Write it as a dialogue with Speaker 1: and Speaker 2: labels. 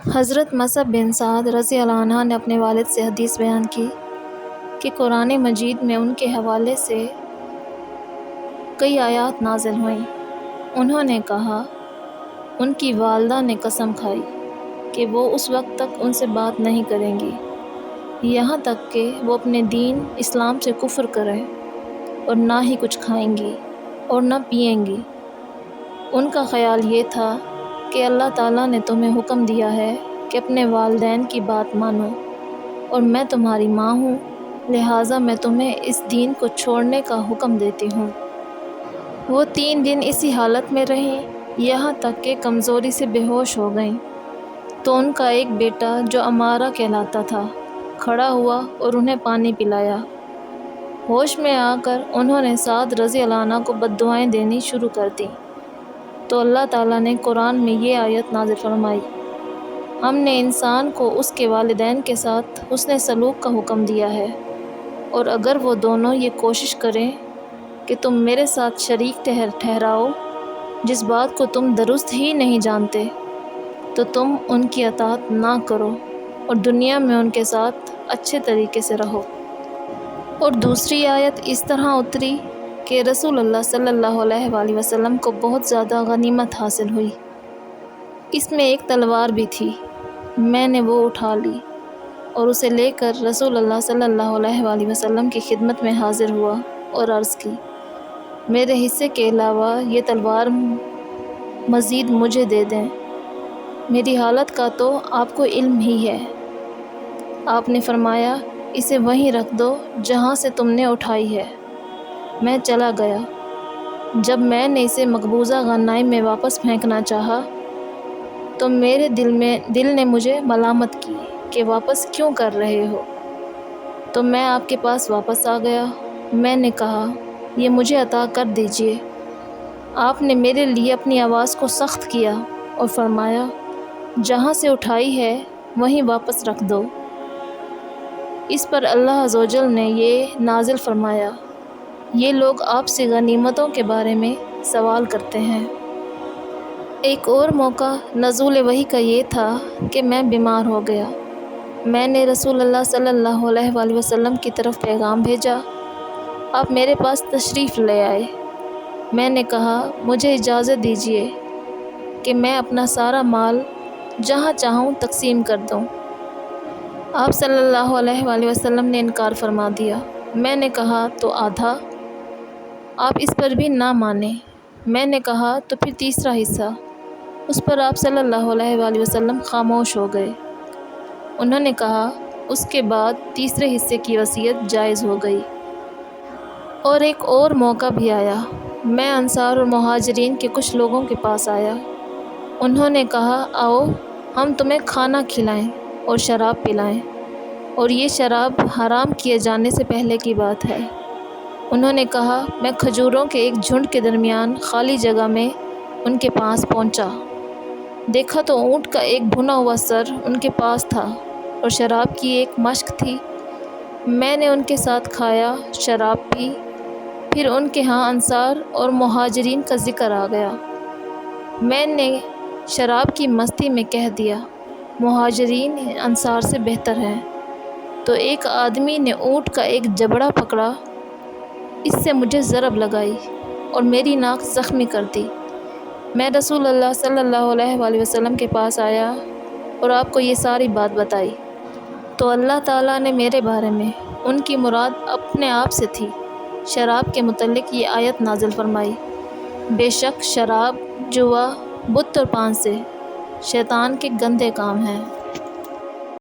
Speaker 1: حضرت مصعب بن سعد رضی اللہ عنہ نے اپنے والد سے حدیث بیان کی کہ قرآن مجید میں ان کے حوالے سے کئی آیات نازل ہوئیں۔ انہوں نے کہا، ان کی والدہ نے قسم کھائی کہ وہ اس وقت تک ان سے بات نہیں کریں گی یہاں تک کہ وہ اپنے دین اسلام سے کفر کریں، اور نہ ہی کچھ کھائیں گی اور نہ پئیں گی۔ ان کا خیال یہ تھا کہ اللہ تعالیٰ نے تمہیں حکم دیا ہے کہ اپنے والدین کی بات مانو، اور میں تمہاری ماں ہوں، لہٰذا میں تمہیں اس دین کو چھوڑنے کا حکم دیتی ہوں۔ وہ 3 دن اسی حالت میں رہیں یہاں تک کہ کمزوری سے بے ہوش ہو گئیں۔ تو ان کا ایک بیٹا جو عمارہ کہلاتا تھا کھڑا ہوا اور انہیں پانی پلایا۔ ہوش میں آ کر انہوں نے سعد رضی اللہ عنہ کو بد دعائیں دینی شروع کر دیں تو اللہ تعالیٰ نے قرآن میں یہ آیت نازل فرمائی، ہم نے انسان کو اس کے والدین کے ساتھ حسن سلوک کا حکم دیا ہے، اور اگر وہ دونوں یہ کوشش کریں کہ تم میرے ساتھ شریک ٹھہراؤ جس بات کو تم درست ہی نہیں جانتے، تو تم ان کی اطاعت نہ کرو اور دنیا میں ان کے ساتھ اچھے طریقے سے رہو۔ اور دوسری آیت اس طرح اتری کہ رسول اللہ صلی اللہ علیہ وآلہ وسلم کو بہت زیادہ غنیمت حاصل ہوئی۔ اس میں ایک تلوار بھی تھی، میں نے وہ اٹھا لی اور اسے لے کر رسول اللہ صلی اللہ علیہ وآلہ وسلم کی خدمت میں حاضر ہوا اور عرض کی، میرے حصے کے علاوہ یہ تلوار مزید مجھے دے دیں، میری حالت کا تو آپ کو علم ہی ہے۔ آپ نے فرمایا، اسے وہیں رکھ دو جہاں سے تم نے اٹھائی ہے۔ میں چلا گیا۔ جب میں نے اسے مقبوضہ غنائم میں واپس پھینکنا چاہا تو میرے دل نے مجھے ملامت کی کہ واپس کیوں کر رہے ہو؟ تو میں آپ کے پاس واپس آ گیا۔ میں نے کہا، یہ مجھے عطا کر دیجیے۔ آپ نے میرے لیے اپنی آواز کو سخت کیا اور فرمایا، جہاں سے اٹھائی ہے وہیں واپس رکھ دو۔ اس پر اللہ عز و جل نے یہ نازل فرمایا، یہ لوگ آپ سے غنیمتوں کے بارے میں سوال کرتے ہیں۔ ایک اور موقع نزول وحی کا یہ تھا کہ میں بیمار ہو گیا۔ میں نے رسول اللہ صلی اللہ علیہ وآلہ وسلم کی طرف پیغام بھیجا، آپ میرے پاس تشریف لے آئے۔ میں نے کہا، مجھے اجازت دیجیے کہ میں اپنا سارا مال جہاں چاہوں تقسیم کر دوں۔ آپ صلی اللہ علیہ وآلہ وسلم نے انکار فرما دیا۔ میں نے کہا، تو آدھا؟ آپ اس پر بھی نہ مانے۔ میں نے کہا، تو پھر تیسرا حصہ؟ اس پر آپ صلی اللہ علیہ وآلہ وسلم خاموش ہو گئے۔ انہوں نے کہا، اس کے بعد تیسرے حصے کی وصیت جائز ہو گئی۔ اور ایک اور موقع بھی آیا، میں انصار اور مہاجرین کے کچھ لوگوں کے پاس آیا۔ انہوں نے کہا، آؤ ہم تمہیں کھانا کھلائیں اور شراب پلائیں، اور یہ شراب حرام کیے جانے سے پہلے کی بات ہے۔ انہوں نے کہا، میں کھجوروں کے ایک جھنڈ کے درمیان خالی جگہ میں ان کے پاس پہنچا، دیکھا تو اونٹ کا ایک بھنا ہوا سر ان کے پاس تھا اور شراب کی ایک مشک تھی۔ میں نے ان کے ساتھ کھایا، شراب پی، پھر ان کے ہاں انصار اور مہاجرین کا ذکر آ گیا۔ میں نے شراب کی مستی میں کہہ دیا، مہاجرین انصار سے بہتر ہیں۔ تو ایک آدمی نے اونٹ کا ایک جبڑا پکڑا، اس سے مجھے ضرب لگائی اور میری ناک زخمی کر دی۔ میں رسول اللہ صلی اللہ علیہ وآلہ وسلم کے پاس آیا اور آپ کو یہ ساری بات بتائی تو اللہ تعالیٰ نے میرے بارے میں ان کی مراد اپنے آپ سے تھی شراب کے متعلق یہ آیت نازل فرمائی، بے شک شراب، جوا، بت اور پان سے شیطان کے گندے کام ہیں۔